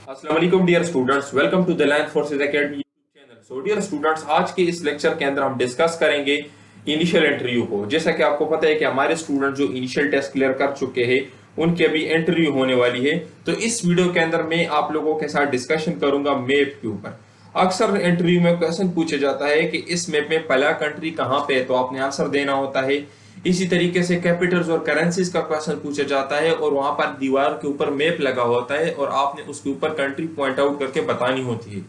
अस्सलाम वालेकुम dear students, welcome to the land forces academy YouTube channel. So dear students, आज के इस लेक्चर के अंदर हम डिस्कस करेंगे इनिशियल इंटरव्यू को। जैसा कि आपको पता है कि हमारे स्टूडेंट जो इनिशियल टेस्ट क्लियर कर चुके हैं उनकी अभी इंटरव्यू होने वाली है। तो इस वीडियो के अंदर मैं आप लोगों के साथ डिस्कशन करूंगा मैप के ऊपर। अक्सर इंटरव्यू में क्वेश्चन पूछा जाता है कि इस मैप में पहला कंट्री कहाँ पे है, तो आपने आंसर देना होता है। इसी तरीके से कैपिटल्स और करेंसीज का क्वेश्चन पूछा जाता है और वहां पर दीवार के ऊपर मैप लगा होता है और आपने उसके ऊपर कंट्री पॉइंट आउट करके बतानी होती है।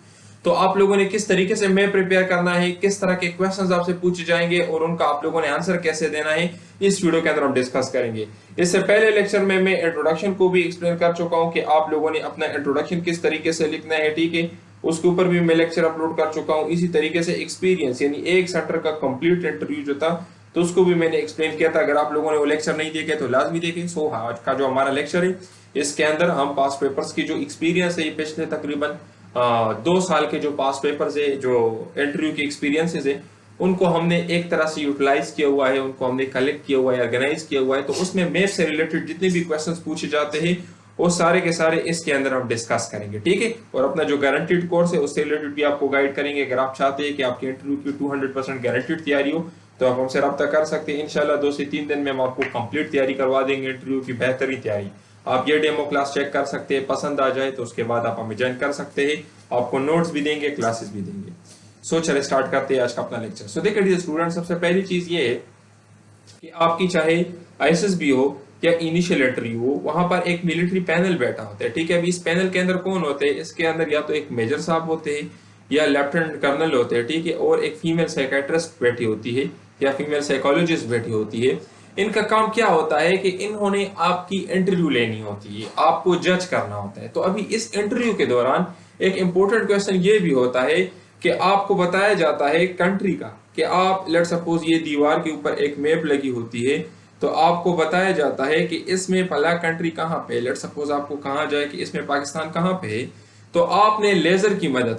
तो आप लोगों ने किस तरीके से मैप प्रिपेयर करना है, किस तरह के क्वेश्चंस आपसे पूछे जाएंगे और उनका आप लोगों ने आंसर कैसे देना है, इस वीडियो के अंदर हम डिस्कस करेंगे। इससे पहले लेक्चर में मैं इंट्रोडक्शन को भी एक्सप्लेन कर चुका हूं कि आप लोगों ने अपना इंट्रोडक्शन किस तरीके से लिखना है, ठीक है। उसके ऊपर भी मैं लेक्चर अपलोड कर चुका हूं। इसी तरीके से एक्सपीरियंस यानी एक सेंटर का कंप्लीट इंटरव्यू जो था तो उसको भी मैंने एक्सप्लेन किया था। अगर आप लोगों ने वो लेक्चर नहीं देखे तो लाजमी देखें। सो आज का जो हमारा लेक्चर है इसके अंदर हम पास पेपर्स की जो एक्सपीरियंस है, ये पिछले तकरीबन 2 साल के जो पास पेपर्स है, जो इंटरव्यू के एक्सपीरियंसेस है, उनको हमने एक तरह से यूटिलाइज किया हुआ है, उनको हमने कलेक्ट किया हुआ है, ऑर्गेनाइज किया हुआ है। तो उसमें मैप से रिलेटेड जितने भी क्वेश्चंस पूछे जाते हैं वो सारे के सारे इसके अंदर हम डिस्कस करेंगे, ठीक है। और अपना जो गारंटीड कोर्स है उससे रिलेटेड भी आपको गाइड करेंगे। अगर आप चाहते हैं कि आपके इंटरव्यू की 200% गारंटीड तैयारी हो तो आप हमसे रब्ता कर सकते हैं। इंशाल्लाह 2 से 3 दिन में हम आपको कंप्लीट तैयारी करवा देंगे, इंटरव्यू की बेहतरीन तैयारी। आप ये डेमो क्लास चेक कर सकते हैं, पसंद आ जाए तो उसके बाद आप हमें ज्वाइन कर सकते हैं। आपको नोट्स भी देंगे, क्लासेस भी देंगे। सो चले स्टार्ट करते हैं आज का अपना लेक्चर। सो देखिए स्टूडेंट, सबसे पहली चीज ये है कि आपकी चाहे आईएसएसबी हो या इनिशियल इंटरव्यू हो, वहां पर एक मिलिट्री पैनल बैठा होता है, ठीक है। अभी इस पैनल के अंदर कौन होते हैं? इसके अंदर या तो एक मेजर साहब होते हैं या लेफ्टिनेंट कर्नल होते हैं, ठीक है, और एक फीमेल साइकेट्रिस्ट बैठी होती है या फीमेल साइकोलॉजिस्ट बैठी होती है। इनका काम क्या होता है कि इन्होंने आपकी इंटरव्यू लेनी होती है, आपको जज करना होता है। तो अभी इस इंटरव्यू के दौरान एक इंपॉर्टेंट क्वेश्चन ये भी होता है कि आपको बताया जाता है कंट्री का, कि आप लेट सपोज ये दीवार के ऊपर एक मैप लगी होती है तो आपको बताया जाता है कि इसमें फला कंट्री कहाँ पे है। लेट सपोज आपको कहा जाए कि इसमें पाकिस्तान कहाँ पे है, तो आपने लेजर की मदद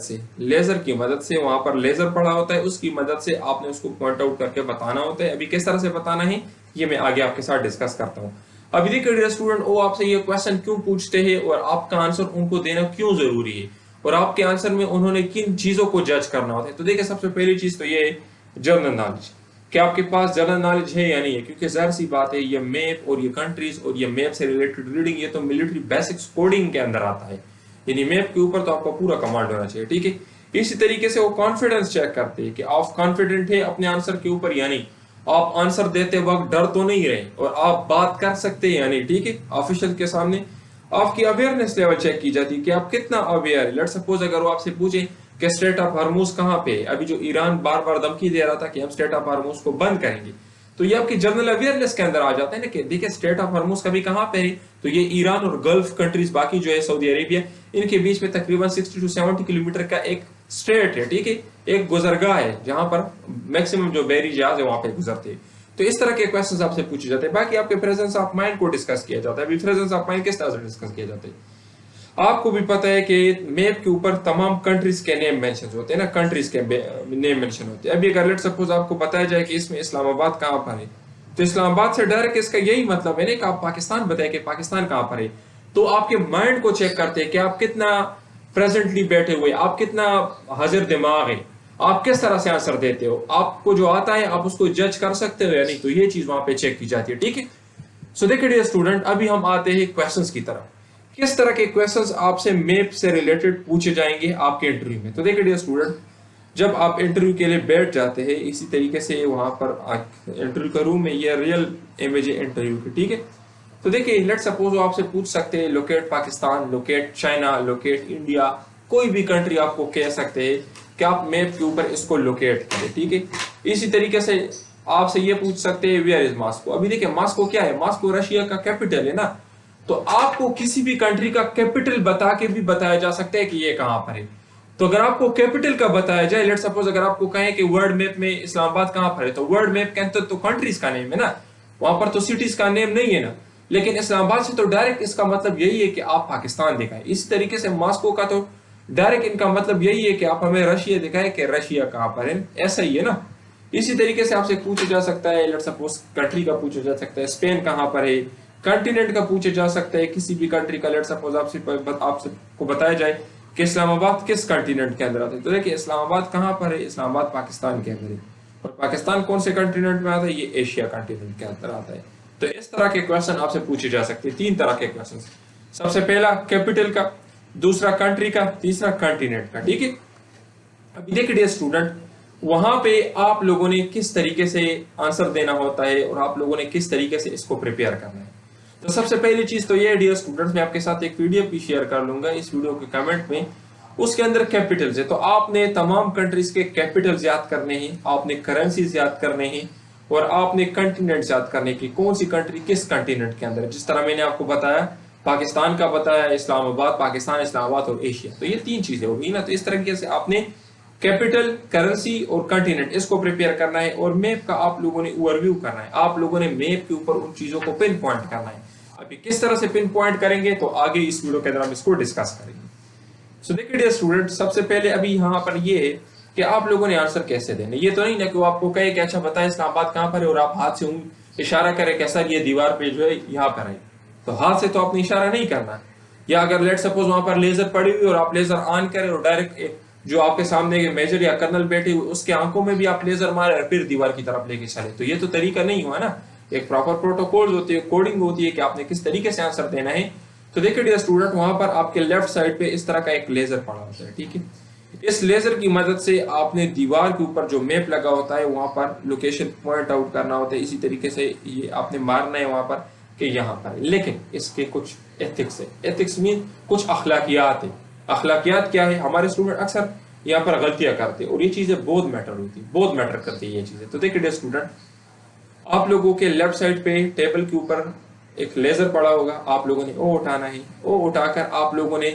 से वहां पर लेजर पड़ा होता है, उसकी मदद से आपने उसको पॉइंट आउट करके बताना होता है। अभी किस तरह से बताना है ये मैं आगे आपके साथ डिस्कस करता हूँ। अभी देखिए स्टूडेंट, वो आपसे ये क्वेश्चन क्यों पूछते हैं और आपका आंसर उनको देना क्यों जरूरी है और आपके आंसर में उन्होंने किन चीजों को जज करना होता है। तो देखिए सबसे पहली चीज तो ये है जनरल नॉलेज, कि आपके पास जनरल नॉलेज है या नहीं है। क्योंकि जाहिर सी बात है ये मैप और ये कंट्रीज और ये मैप से रिलेटेड रीडिंग ये तो मिलिट्री बेसिक्स कोडिंग के अंदर आता है, यानी मैप के ऊपर तो आपका पूरा कमांड होना चाहिए, ठीक है। इसी तरीके से वो कॉन्फिडेंस चेक करते हैं कि आप कॉन्फिडेंट है अपने आंसर के ऊपर, यानी आप आंसर देते वक्त डर तो नहीं रहे और आप बात कर सकते हैं, यानी ठीक है, ऑफिशियल के सामने। आपकी अवेयरनेस लेवल चेक की जाती है कि आप कितना अवेयर है। लेट सपोज अगर वो आपसे पूछे कि स्टेट ऑफ हार्मूज कहाँ पे है, अभी जो ईरान बार बार धमकी दे रहा था कि हम स्टेट ऑफ हार्मूज को बंद करेंगे, तो ये आपकी जनरल अवेयरनेस के अंदर आ जाता है ना कि देखिए स्टेट ऑफ हार्मूज कभी कहाँ पे है, तो ये ईरान और गल्फ कंट्रीज बाकी जो है सऊदी अरेबिया, इनके बीच में तकरीबन 60 to 70 किलोमीटर का एक स्ट्रेट है, ठीक है, एक गुजरगाह है जहां पर मैक्सिमम जो बहरी जहाज है वहां पे गुजरते हैं। तो इस तरह के क्वेश्चंस आपसे पूछे जाते हैं। बाकी आपके प्रेजेंस ऑफ माइंड को डिस्कस किया जाता है। अभी प्रेजेंस ऑफ माइंड किस तरह से डिस्कस किया जाता है, आपको भी पता है कि मैप के ऊपर तमाम कंट्रीज के नेम मेंशन होते हैं ना, कंट्रीज के नेम मेंशन होते हैं। अभी अगर लेट सपोज आपको बताया जाए कि इसमें इस्लामाबाद कहाँ पर है, तो इस्लामाबाद से डायरेक्ट इसका यही मतलब है ना कि आप पाकिस्तान बताए कि पाकिस्तान कहाँ पर है। तो आपके माइंड को चेक करते हैं कि आप कितना प्रेजेंटली बैठे हुए, आप कितना हाजिर दिमाग है, आप किस तरह से आंसर देते हो, आपको जो आता है आप उसको जज कर सकते हो या नहीं। तो ये चीज वहां पे चेक की जाती है, ठीक है। सो देखिए डियर स्टूडेंट, अभी हम आते हैं क्वेश्चंस की तरफ। किस तरह के क्वेश्चंस आपसे मैप से रिलेटेड पूछे जाएंगे आपके इंटरव्यू में। तो देखिए डियर स्टूडेंट, जब आप इंटरव्यू के लिए बैठ जाते हैं, इसी तरीके से वहां पर इंटरव्यू का रूम में ये रियल इमेज है इंटरव्यू की, ठीक है। तो देखिए लेट सपोज वो आपसे पूछ सकते हैं locate Pakistan, locate China, locate India, कोई भी कंट्री आपको कह सकते हैं कि आप मैप के ऊपर इसको लोकेट करें, ठीक है। इसी तरीके से आपसे ये पूछ सकते हैं वेयर इज मॉस्को। अभी देखिए मॉस्को क्या है, मॉस्को रशिया का कैपिटल है ना, तो आपको किसी भी कंट्री का कैपिटल बता के भी बताया जा सकता है कि ये कहां पर है। तो अगर आपको कैपिटल का बताया जाए, लेट सपोज अगर आपको कहें कि वर्ल्ड मैप में इस्लामाबाद कहां पर है, तो वर्ल्ड मैप के अंदर तो कंट्रीज का नेम है ना, वहां पर तो सिटीज का नेम नहीं है ना। लेकिन इस्लामाबाद से तो डायरेक्ट इसका मतलब यही है कि आप पाकिस्तान दिखाएं। इसी तरीके से मॉस्को का तो डायरेक्ट इनका मतलब यही है कि आप हमें रशिया दिखाएं कि रशिया कहां पर है, ऐसा ही है ना। इसी तरीके से आपसे पूछा जा सकता है, लेट सपोज कंट्री का पूछा जा सकता है स्पेन कहां पर है, कंटिनेंट का पूछे जा सकता है किसी भी कंट्री का। लेट सपोज आपको बताया जाए कि इस्लामाबाद किस कंटिनेंट के अंदर आता है, तो देखिए इस्लामाबाद कहाँ पर है, इस्लामाबाद पाकिस्तान के अंदर है। और पाकिस्तान कौन से कंटिनेंट में आता है, ये एशिया कंटिनेंट के अंदर आता है। तो इस तरह के क्वेश्चन आपसे पूछे जा सकते हैं, 3 तरह के क्वेश्चन। सबसे पहला कैपिटल का, दूसरा कंट्री का, तीसरा कंटिनेंट का, ठीक है। अभी देखिए स्टूडेंट, वहां पे आप लोगों ने किस तरीके से आंसर देना होता है और आप लोगों ने किस तरीके से इसको प्रिपेयर करना है। तो सबसे पहली चीज तो ये है डियर स्टूडेंट्स, मैं आपके साथ एक पीडीएफ भी शेयर कर लूंगा इस वीडियो के कमेंट में। उसके अंदर कैपिटल्स है, तो आपने तमाम कंट्रीज के कैपिटल्स याद करने हैं, आपने करेंसीज याद करने हैं और आपने कंटिनेंट्स याद करने की, कौन सी कंट्री किस कंटिनेंट के अंदर है। जिस तरह मैंने आपको बताया, पाकिस्तान का बताया, इस्लामाबाद, पाकिस्तान, इस्लामाबाद और एशिया, तो ये 3 चीजें होगी ना। तो इस तरीके से आपने कैपिटल, करेंसी और कंटिनेंट इसको प्रिपेयर करना है और मैप का आप लोगों ने ओवरव्यू करना है। आप लोगों ने मैप के ऊपर उन चीजों को पिन पॉइंट करना है। अभी किस तरह से पिन पॉइंट करेंगे तो आगे इस वीडियो के अंदर हम इसको डिस्कस करेंगे। सो देखिए डियर स्टूडेंट, सबसे पहले अभी यहाँ पर ये है कि आप लोगों ने आंसर कैसे देने। ये तो नहीं ना कि वो आपको कहे कि अच्छा बताए इस्लामाबाद कहाँ पर है और आप हाथ से इशारा करें कैसा ये दीवार पे जो है यहाँ पर है, तो हाथ से तो आपने इशारा नहीं करना। या अगर लेट सपोज वहां पर लेजर पड़ी हुई और आप लेजर ऑन करें और डायरेक्ट जो आपके सामने मेजर या कर्नल बैठे हुए उसके आंखों में भी आप लेजर मारे और फिर दीवार की तरफ लेके चले, तो ये तो तरीका नहीं हुआ ना। एक प्रॉपर प्रोटोकॉल होती है, कोडिंग होती है कि आपने किस तरीके से आंसर देना है। तो देखिए डियर स्टूडेंट, वहां पर आपके लेफ्ट साइड पे इस तरह का एक लेजर पड़ा होता है, ठीक है। इस लेजर की मदद से आपने दीवार के ऊपर जो मैप लगा होता है वहां पर लोकेशन पॉइंट आउट करना होता है। इसी तरीके से ये आपने मारना है वहां पर कि यहाँ पर। लेकिन इसके कुछ एथिक्स है। एथिक्स मीन कुछ अखलाकियात है। अखलाकियात क्या है, हमारे स्टूडेंट अक्सर यहाँ पर गलतियां करते हैं और ये चीजें बहुत मैटर होती है, बहुत मैटर करती है ये चीजें। तो देखिए डियर स्टूडेंट, आप लोगों के लेफ्ट साइड पे टेबल के ऊपर एक लेजर पड़ा होगा, आप लोगों ने ओ उठाना है। ओ उठाकर आप लोगों ने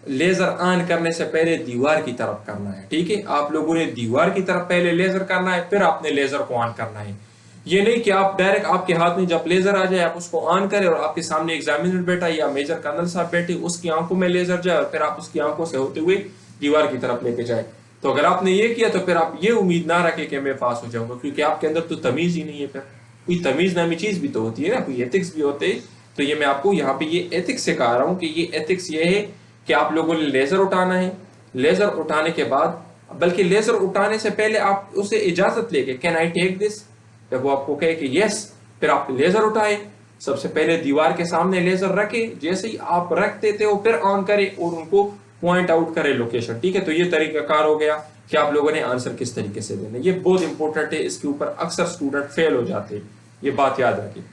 लेजर ऑन करने से पहले दीवार की तरफ करना है, ठीक है। आप लोगों ने दीवार की तरफ पहले लेजर करना है, फिर आपने लेजर को ऑन करना है। ये नहीं कि आप डायरेक्ट आपके हाथ में जब लेजर आ जाए आप उसको ऑन करें और आपके सामने एग्जामिनर बैठा या मेजर कर्नल साहब बैठे, उसकी आंखों में लेजर जाए और फिर आप उसकी आंखों से होते हुए दीवार की तरफ लेके जाए। तो अगर आपने ये किया तो फिर आप ये उम्मीद ना रखें कि मैं पास हो जाऊंगा, क्योंकि आपके अंदर तो तमीज ही नहीं है। फिर कोई तमीज नामी चीज भी तो होती है ना, कोई एथिक्स भी होते हैं। तो ये मैं आपको यहाँ पे ये एथिक्स से कह रहा हूँ कि ये एथिक्स ये है कि आप लोगों ने लेजर उठाना है। लेजर उठाने के बाद, बल्कि लेजर उठाने से पहले आप उसे इजाजत लेके, कैन आई टेक दिस, जब वो आपको कहे कि यस, फिर आप लेजर उठाए। सबसे पहले दीवार के सामने लेजर रखे, जैसे ही आप रख देते हो फिर ऑन करें और उनको पॉइंट आउट करे लोकेशन, ठीक है। तो ये तरीकाकार हो गया कि आप लोगों ने आंसर किस तरीके से देना। ये बहुत इंपॉर्टेंट है, इसके ऊपर अक्सर स्टूडेंट फेल हो जाते हैं, ये बात याद रखिए।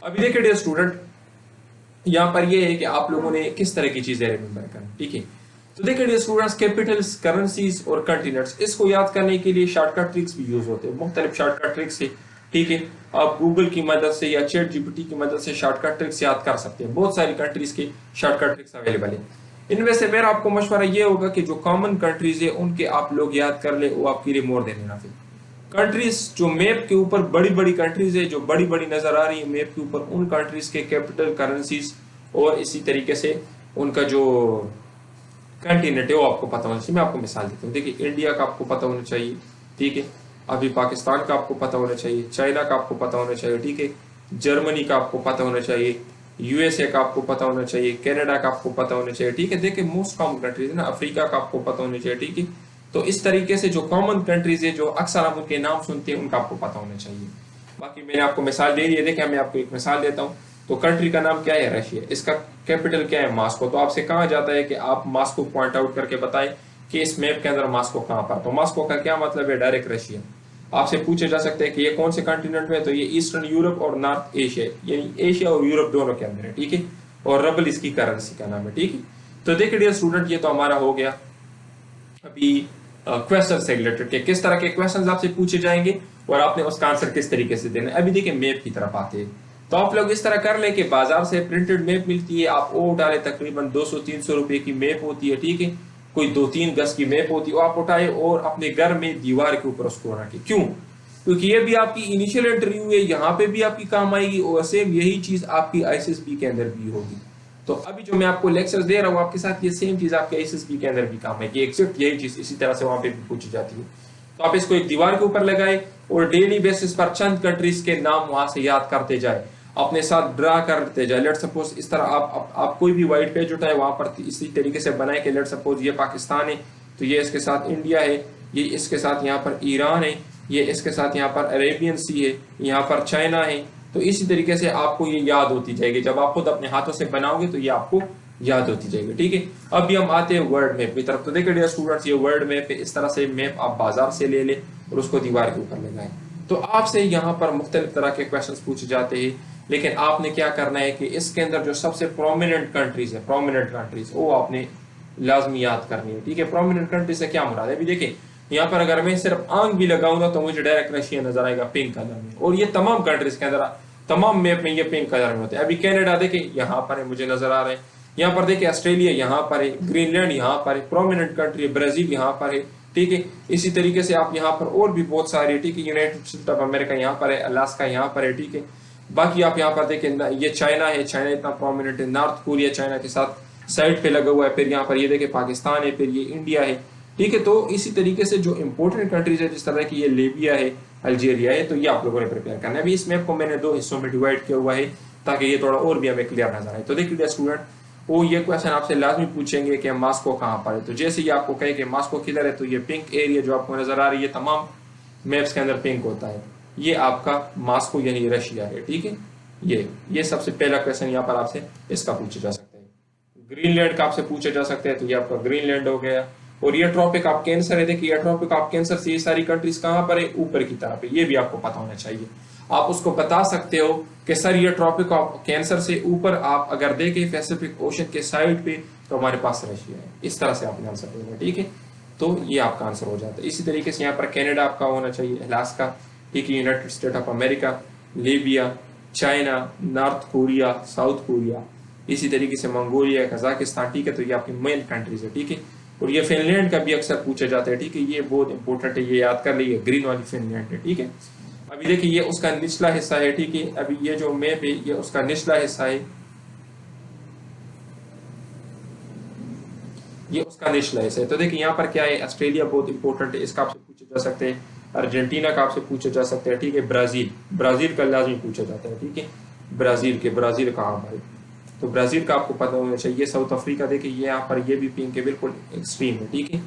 अभी देखिए डियर स्टूडेंट, यहाँ पर ये है कि आप लोगों ने किस तरह की चीजें रिमेंबर करनी, ठीक है। तो देखिए डियर स्टूडेंट्स, कैपिटल्स, करेंसीज और कंटिनेंट्स, इसको याद करने के लिए शॉर्टकट ट्रिक्स भी यूज होते हैं। मुख्तलिफ शॉर्टकट ट्रिक्स है, ठीक है। आप गूगल की मदद से या चैट जीपीटी की मदद से शॉर्टकट ट्रिक्स याद कर सकते हैं। बहुत सारी कंट्रीज के शॉर्टकट ट्रिक्स अवेलेबल है। इनमें से मेरा आपको मशवरा ये होगा कि जो कॉमन कंट्रीज है उनके आप लोग याद कर ले, वो आपके लिए मोर देन इनफ है। कंट्रीज जो मैप के ऊपर बड़ी बड़ी कंट्रीज है, जो बड़ी बड़ी नजर आ रही है मैप के ऊपर, उन कंट्रीज के कैपिटल, करेंसीज और इसी तरीके से उनका जो कंटिनेंट है वो आपको पता होना चाहिए। मैं आपको मिसाल देता हूँ, देखिए इंडिया का आपको पता होना चाहिए, ठीक है। अभी पाकिस्तान का आपको पता होना चाहिए, चाइना का आपको पता होना चाहिए, ठीक है। जर्मनी का आपको पता होना चाहिए, यूएसए का आपको पता होना चाहिए, कनाडा का आपको पता होना चाहिए, ठीक है। देखिए मोस्ट कॉमन कंट्रीज है ना, अफ्रीका का आपको पता होना चाहिए, ठीक है। तो इस तरीके से जो कॉमन कंट्रीज है, जो अक्सर हम उनके नाम सुनते हैं, उनका आपको पता होना चाहिए। बाकी मैंने आपको मिसाल दे दी है, देखिए मैं आपको एक मिसाल देता हूँ। तो कंट्री का नाम क्या है, रशिया, इसका कैपिटल क्या है, मॉस्को। तो आपसे कहा जाता है कि आप मॉस्को पॉइंट आउट करके बताएं कि इस मैप के अंदर मॉस्को कहाँ पर। तो मॉस्को का क्या मतलब है, डायरेक्ट रशिया। आपसे पूछे जा सकते हैं कि ये कौन से कॉन्टिनेंट में, तो ये ईस्टर्न यूरोप और नॉर्थ एशिया, यानी एशिया और यूरोप दोनों के अंदर है, ठीक है। और रबल इसकी करेंसी का नाम है, ठीक है। तो देखिए डियर स्टूडेंट, ये तो हमारा हो गया अभी क्वेश्चन से रिलेटेड के किस तरह के क्वेश्चंस आपसे पूछे जाएंगे और आपने उसका आंसर किस तरीके से देना है। अभी देखिए मैप की तरफ आते हैं। तो आप लोग इस तरह कर ले कि बाजार से प्रिंटेड मैप मिलती है, आप वो उठा ले, तकरीबन 200-300 रुपए की मैप होती है, ठीक है। कोई 2-3 गज की मैप होती है, आप उठाए और अपने घर में दीवार के ऊपर उसको रखें। क्यों? क्योंकि ये भी आपकी इनिशियल इंटरव्यू है, यहाँ पे भी आपकी काम आएगी और सेम यही चीज आपकी आईएसएसबी के अंदर भी होगी। तो अभी जो मैं आपको लेक्चर्स दे रहा हूँ आपके साथ, ये सेम चीज आपके आईएसएसबी के अंदर भी काम आएगी, एग्जैक्ट यही चीज इसी तरह से वहां पे भी पूछी जाती है। तो आप इसको एक दीवार के ऊपर लगाए और डेली बेसिस पर चंद कंट्रीज के नाम वहां से याद करते जाए। अपने साथ ड्रा करते जाए। लेट सपोज इस तरह आप कोई भी व्हाइट पेज उठाए, वहां पर इसी तरीके से बनाए कि लेट सपोज ये पाकिस्तान है, तो ये इसके साथ इंडिया है, ये इसके साथ यहाँ पर ईरान है, ये इसके साथ यहाँ पर अरेबियन सी है, यहाँ पर चाइना है। तो इसी तरीके से आपको ये याद होती जाएगी, जब आप खुद अपने हाथों से बनाओगे तो ये आपको याद होती जाएगी। ठीक है, अभी हम आते हैं वर्ड मैप की तरफ। तो देखिए डियर स्टूडेंट्स, ये वर्ड मैप है, इस तरह से मैप आप बाजार से ले लें और उसको दीवार के ऊपर लगाएं। तो आपसे यहाँ पर मुख्तलिफ तरह के क्वेश्चन पूछे जाते हैं, लेकिन आपने क्या करना है कि इसके अंदर जो सबसे प्रोमिनेंट कंट्रीज है, प्रोमिनेंट कंट्रीज, वो आपने लाजमी याद करनी है। ठीक है, प्रोमिनेंट कंट्री से क्या मुराद है? अभी देखिए यहाँ पर अगर मैं सिर्फ आंख भी लगाऊंगा तो मुझे डायरेक्ट रशिया नजर आएगा पिंक कलर में, और ये तमाम कंट्रीज के अंदर, तमाम मैप में ये पिंक कलर में होते हैं। अभी कनाडा देखिए यहाँ पर है, मुझे नजर आ रहे हैं। यहाँ पर देखिए ऑस्ट्रेलिया यहाँ पर है, ग्रीनलैंड यहाँ पर है, प्रोमिनेंट कंट्री है, ब्राजील यहाँ पर है। ठीक है, इसी तरीके से आप यहाँ पर और भी बहुत सारे, ठीक है, यूनाइटेड स्टेट ऑफ अमेरिका यहाँ पर है, अलास्का यहाँ पर है। ठीक है, बाकी आप यहाँ पर देखें, ये चाइना है, चाइना इतना प्रोमिनेंट है, नॉर्थ कोरिया चाइना के साथ साइड पे लगा हुआ है, फिर यहाँ पर ये देखें पाकिस्तान है, फिर ये इंडिया है। ठीक है, तो इसी तरीके से जो इंपॉर्टेंट कंट्रीज है, जिस तरह की ये लीबिया है, अल्जीरिया है, तो ये आप लोगों ने प्रिपेयर करना है। अभी इस मैप को मैंने दो हिस्सों में डिवाइड किया हुआ है ताकि ये थोड़ा और भी हमें क्लियर नजर आए। तो देखिए स्टूडेंट, वो ये क्वेश्चन आपसे लाजमी पूछेंगे कि मास्को कहाँ पर है। तो जैसे ही आपको कहे कि मास्को किधर है, तो ये पिंक एरिया जो आपको नजर आ रही है, तमाम मैप्स के अंदर पिंक होता है, ये आपका मास्को यानी रशिया है। ठीक है, ये सबसे पहला क्वेश्चन यहाँ पर आपसे इसका पूछा जा सकता है। ग्रीनलैंड का आपसे पूछा जा सकता है, तो ये आपका ग्रीनलैंड हो गया। और ये ट्रॉपिक ऑफ कैंसर है, देखिए ये ट्रॉपिक ऑफ कैंसर से ये सारी कंट्रीज कहाँ पर है? ऊपर की तरफ है। ये भी आपको पता होना चाहिए। आप उसको बता सकते हो कि सर ये ट्रॉपिक ऑफ कैंसर से ऊपर आप अगर देखें पैसिफिक ओशन के साइड पे, तो हमारे पास रशिया है। इस तरह से आपने आंसर देना। ठीक है, तो ये आपका आंसर हो जाता है। इसी तरीके से यहाँ पर कनाडा आपका होना चाहिए, अलास्का, ठीक है, United state of America, Libya, China, north Korea, south Korea, इसी तरीके से मंगोलिया, कजाकिस्तान। ठीक है, तो ये आपकी मेन कंट्रीज है। ठीक है, और ये फिनलैंड का भी अक्सर पूछा जाता है। ठीक है, ये बहुत इंपॉर्टेंट है, ये याद कर लीजिए, ग्रीन वाली फिनलैंड है। ठीक है, अभी देखिए ये उसका निचला हिस्सा है। ठीक है, अभी ये जो मैप है ये उसका निचला हिस्सा है, ये उसका निचला हिस्सा है। तो देखिए यहाँ पर क्या है, ऑस्ट्रेलिया बहुत इंपॉर्टेंट है, इसका आपसे पूछे जा सकते हैं। अर्जेंटीना का आपसे पूछे जा सकते हैं। ठीक है, ब्राजील का लाजमी पूछा जाता है। ठीक है, ब्राजील कहाँ पर है, तो ब्राजील का आपको पता होना चाहिए। साउथ अफ्रीका देखिए ये यहाँ पर, ये भी पिंक है, बिल्कुल एक्सट्रीम है। ठीक है,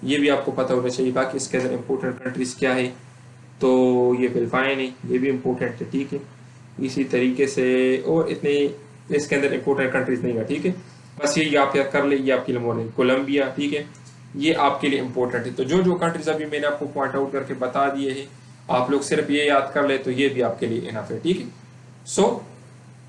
ये भी आपको पता होना चाहिए। बाकी इसके अंदर इंपॉर्टेंट कंट्रीज क्या है, तो ये फिलिपाइन है, ये भी इंपॉर्टेंट है। ठीक है, इसी तरीके से और इतने इसके अंदर इंपॉर्टेंट कंट्रीज नहीं है। ठीक है, बस ये आप याद कर ले, ये आपके लिए मोर कोलंबिया। ठीक है, ये आपके लिए इंपॉर्टेंट है। तो जो जो कंट्रीज अभी मैंने आपको पॉइंट आउट करके बता दिए हैं, आप लोग सिर्फ ये याद कर ले, तो ये भी आपके लिए इनफ है। ठीक है, सो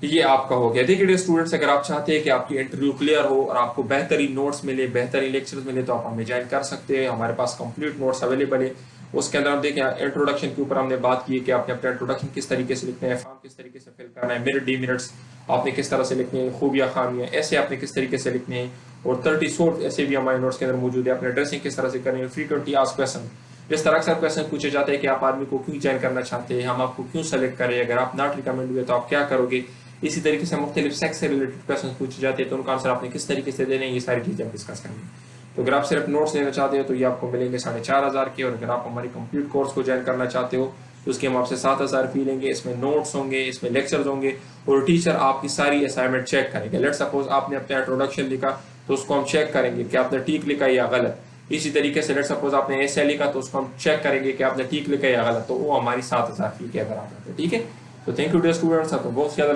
ये आपका हो गया। देखिए स्टूडेंट्स, अगर आप चाहते हैं कि आपकी इंटरव्यू क्लियर हो और आपको बेहतरीन नोट्स मिले, बेहतरीन लेक्चर्स मिले, तो आप हमें ज्वाइन कर सकते हैं। हमारे पास कंप्लीट नोट्स अवेलेबल है। उसके अंदर हम देखें, इंट्रोडक्शन के ऊपर हमने बात की है कि आपने अपना इंट्रोडक्शन किस तरीके से लिखना है, फॉर्म किस तरीके से फिल करना है, मिनट डिमिनट्स आपने किस तरह से लिखने हैं, खूबियां खामियां ऐसे आपने किस तरीके से लिखने हैं, और 30 शॉर्ट ऐसे भी हमारे नोट्स के अंदर मौजूद है। अपने ड्रेसिंग किस तरह से करनी है, फ्रीक्वेंटली आस्क्ड क्वेश्चन, जिस तरह अक्सर क्वेश्चन पूछे जाते हैं कि आप आर्मी को क्यों ज्वाइन करना चाहते हैं, हम आपको क्यों सेलेक्ट करें, अगर आप नॉट रिकमेंड हुए तो आप क्या करोगे। इसी तरीके से मुख्तलिफ सेक्स से रिलेटेड क्वेश्चन पूछे जाते हैं, तो उनका आंसर आपने किस तरीके से देने हैं, ये सारी चीजें हम डिस्कस करेंगे। तो अगर आप सिर्फ नोट्स लेना चाहते हो तो ये आपको मिलेंगे 4500 के, और अगर आप हमारी कंप्लीट कोर्स को ज्वाइन करना चाहते हो तो उसके हम आपसे 7000 फी लेंगे। इसमें नोट्स होंगे, इसमें लेक्चर्स होंगे, और टीचर आपकी सारी असाइनमेंट चेक करेंगे। लेट सपोज आपने अपना इंट्रोडक्शन लिखा, तो उसको हम चेक करेंगे कि आपने ठीक लिखा या गलत। इसी तरीके से लेट सपोज आपने ऐसे लिखा, तो उसको हम चेक करेंगे कि आपने ठीक लिखा या गलत, तो वो हमारी 7000 फी के बराबर है। ठीक है, तो थैंक यू डियर स्टूडेंट्स, आपको बहुत ज्यादा